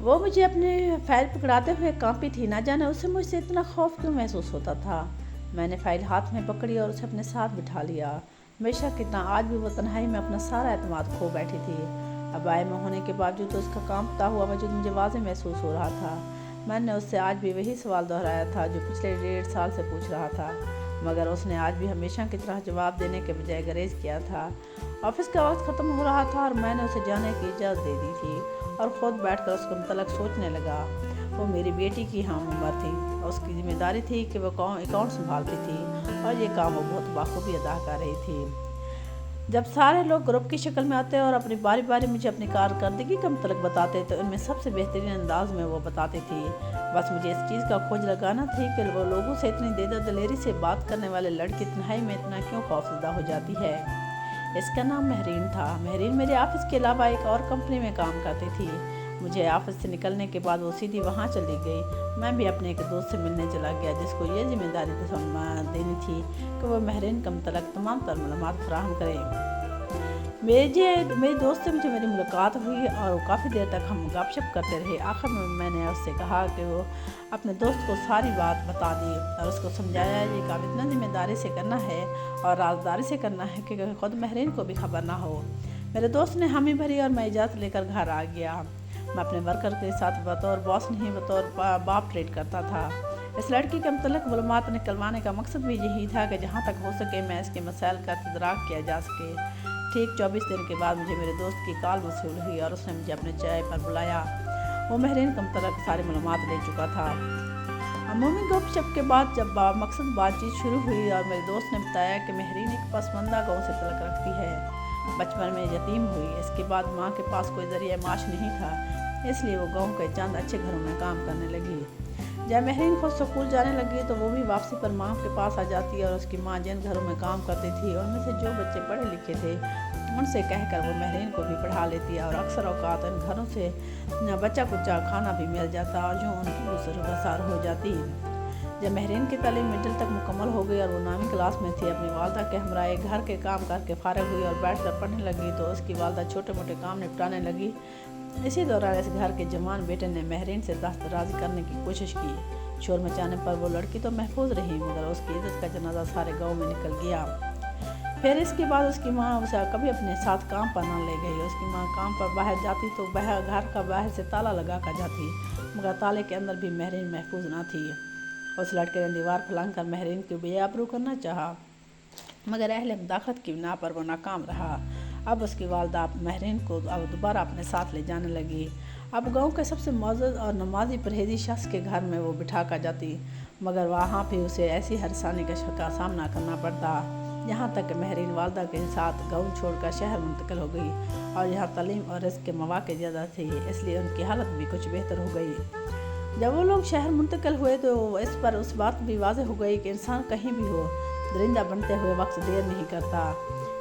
وہ مجھے اپنے فائل پکڑاتے ہوئے کانپی تھی، نہ جانے اسے مجھ سے اتنا خوف کیوں محسوس ہوتا تھا۔ میں نے فائل ہاتھ میں پکڑی اور اسے اپنے ساتھ بٹھا لیا۔ ہمیشہ کتنا آج بھی وہ تنہائی میں اپنا سارا اعتماد کھو بیٹھی تھی۔ ابائی میں ہونے کے باوجود اس کا کانپتا ہوا وجود مجھے واضح محسوس ہو رہا تھا۔ میں نے اس سے آج بھی وہی سوال دہرایا تھا جو پچھلے 1.5 سال سے پوچھ رہا تھا، مگر اس نے آج بھی ہمیشہ کی طرح جواب دینے کے بجائے گریز کیا تھا۔ آفس کا وقت ختم ہو رہا تھا اور میں نے اسے جانے کی اجازت دے دی تھی اور خود بیٹھ کر اس کے متعلق سوچنے لگا۔ وہ میری بیٹی کی ہم عمر تھی اور اس کی ذمہ داری تھی کہ وہ اکاؤنٹ سنبھالتی تھی اور یہ کام وہ بہت بخوبی ادا کر رہی تھی۔ جب سارے لوگ گروپ کی شکل میں آتے اور اپنی باری باری مجھے اپنی کارکردگی کا متعلق بتاتے تو ان میں سب سے بہترین انداز میں وہ بتاتی تھی۔ بس مجھے اس چیز کا کھوج لگانا تھی کہ وہ لوگوں سے اتنی دلیری سے بات کرنے والے لڑکی تنہائی میں اتنا کیوں خوفزدہ ہو جاتی ہے۔ اس کا نام مہرین تھا۔ مہرین میرے آفس کے علاوہ ایک اور کمپنی میں کام کرتی تھی۔ مجھے آفس سے نکلنے کے بعد وہ سیدھی وہاں چلی گئی۔ میں بھی اپنے ایک دوست سے ملنے چلا گیا جس کو یہ ذمہ داری دینی تھی کہ وہ مہرین کا متعلق تمام تر معلومات فراہم کرے۔ میری دوست سے میری ملاقات ہوئی اور کافی دیر تک ہم گپ شپ کرتے رہے۔ آخر میں نے اس سے کہا کہ وہ اپنے دوست کو ساری بات بتا دی اور اس کو سمجھایا یہ کام اتنا ذمہ داری سے کرنا ہے اور رازداری سے کرنا ہے کہ خود مہرین کو بھی خبر نہ ہو۔ میرے دوست نے حامی بھری اور میں اجازت لے کر گھر آ گیا۔ میں اپنے ورکر کے ساتھ بطور باس نہیں بطور باپ ٹریٹ کرتا تھا۔ اس لڑکی کے متعلق معلومات نکلوانے کا مقصد بھی یہی تھا کہ جہاں تک ہو سکے میں اس کے مسائل کا تدارک کیا جا سکے۔ ٹھیک 24 دن کے بعد مجھے میرے دوست کی کال موصول ہوئی اور اس نے مجھے اپنے چائے پر بلایا۔ وہ مہرین کا متعلق ساری معلومات لے چکا تھا۔ عمومی گپ شپ کے بعد جب مقصد بات چیت شروع ہوئی اور میرے دوست نے بتایا کہ مہرین ایک پسماندہ گاؤں سے تعلق رکھتی ہے، بچپن میں یتیم ہوئی، اس کے بعد ماں کے پاس کوئی ذریعہ معاش نہیں تھا، اس لیے وہ گاؤں کے چند اچھے گھروں میں کام کرنے لگی۔ جب مہرین خود سکول جانے لگی تو وہ بھی واپسی پر ماں کے پاس آ جاتی اور اس کی ماں جن گھروں میں کام کرتی تھی ان میں سے جو بچے پڑھے لکھے تھے ان سے کہہ کر وہ مہرین کو بھی پڑھا لیتی اور اکثر اوقات ان گھروں سے بچہ کچا کھانا بھی مل جاتا اور جو ان کی گزر بسر ہو جاتی۔ جب مہرین کی تعلیم مڈل تک مکمل ہو گئی اور وہ 9ویں کلاس میں تھی، اپنی والدہ کے ہمراہ گھر کے کام کر کے فارغ ہوئی اور بیٹھ کر پڑھنے لگی تو اس کی والدہ چھوٹے موٹے کام نپٹانے لگی۔ اسی دوران اس گھر کے جوان بیٹے نے مہرین سے دست درازی کرنے کی کوشش کی۔ شور مچانے پر وہ لڑکی تو محفوظ رہی مگر اس کی عزت کا جنازہ سارے گاؤں میں نکل گیا۔ پھر اس کے بعد اس کی ماں اسے کبھی اپنے ساتھ کام پر نہ لے گئی۔ اس کی ماں کام پر باہر جاتی تو گھر کا باہر سے تالا لگا کر جاتی مگر تالے کے اندر بھی مہرین محفوظ نہ تھی۔ اس لڑکے نے دیوار پھلانگ کر مہرین کی بے آبرو کرنا چاہا مگر اہل مداخلت کی بنا پر وہ ناکام رہا۔ اب اس کی والدہ مہرین کو دوبارہ اپنے ساتھ لے جانے لگی۔ اب گاؤں کے سب سے معزز اور نمازی پرہیزی شخص کے گھر میں وہ بٹھا کر جاتی مگر وہاں بھی اسے ایسی ہراسانی کا سامنا کرنا پڑتا، یہاں تک کہ مہرین والدہ کے ساتھ گاؤں چھوڑ کر شہر منتقل ہو گئی اور یہاں تعلیم اور رزق کے مواقع زیادہ تھے، اس لیے ان کی حالت بھی کچھ بہتر ہو گئی۔ جب وہ لوگ شہر منتقل ہوئے تو اس بات بھی واضح ہو گئی کہ انسان کہیں بھی ہو درندہ بنتے ہوئے وقت دیر نہیں کرتا،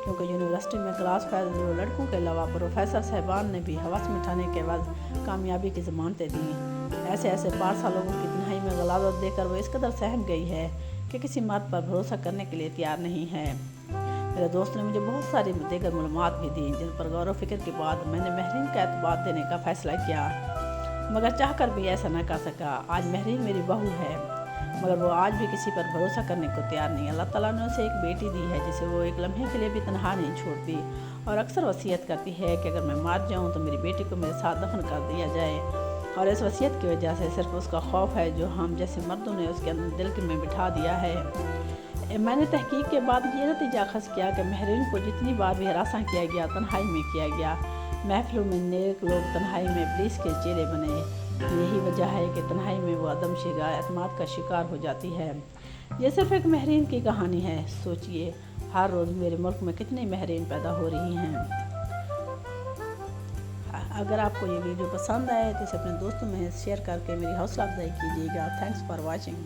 کیونکہ یونیورسٹی میں کلاس فیل لڑکوں کے علاوہ پروفیسر صاحبان نے بھی ہوس مٹھانے کے بعد کامیابی کی ضمانتیں دیں۔ ایسے پارسا لوگوں کی تنہائی میں غلاظت دے کر وہ اس قدر سہم گئی ہے کہ کسی مرد پر بھروسہ کرنے کے لیے تیار نہیں ہے۔ میرے دوست نے مجھے بہت ساری دیگر معلومات بھی دیں جن پر غور و فکر کے بعد میں نے مہرین کا اعتماد دینے کا فیصلہ کیا، مگر چاہ کر بھی ایسا نہ کر سکا۔ آج مہرین میری بہو ہے مگر وہ آج بھی کسی پر بھروسہ کرنے کو تیار نہیں۔ اللہ تعالیٰ نے اسے ایک بیٹی دی ہے جسے وہ ایک لمحے کے لیے بھی تنہا نہیں چھوڑتی اور اکثر وصیت کرتی ہے کہ اگر میں مر جاؤں تو میری بیٹی کو میرے ساتھ دفن کر دیا جائے، اور اس وصیت کی وجہ سے صرف اس کا خوف ہے جو ہم جیسے مردوں نے اس کے دل میں بٹھا دیا ہے۔ میں نے تحقیق کے بعد یہ نتیجہ اخذ کیا کہ مہرین کو جتنی بار بھی ہراساں کیا گیا تنہائی میں کیا گیا۔ محفلوں میں نیک لوگ تنہائی میں ابلیس کے چیلے بنے۔ یہی وجہ ہے کہ تنہائی میں وہ عدم اعتماد کا شکار ہو جاتی ہے۔ یہ صرف ایک مہرین کی کہانی ہے۔ سوچئے ہر روز میرے ملک میں کتنی مہرین پیدا ہو رہی ہیں۔ اگر آپ کو یہ ویڈیو پسند آئے تو اسے اپنے دوستوں میں شیئر کر کے میری حوصلہ افزائی کیجیے گا۔ Thanks for watching.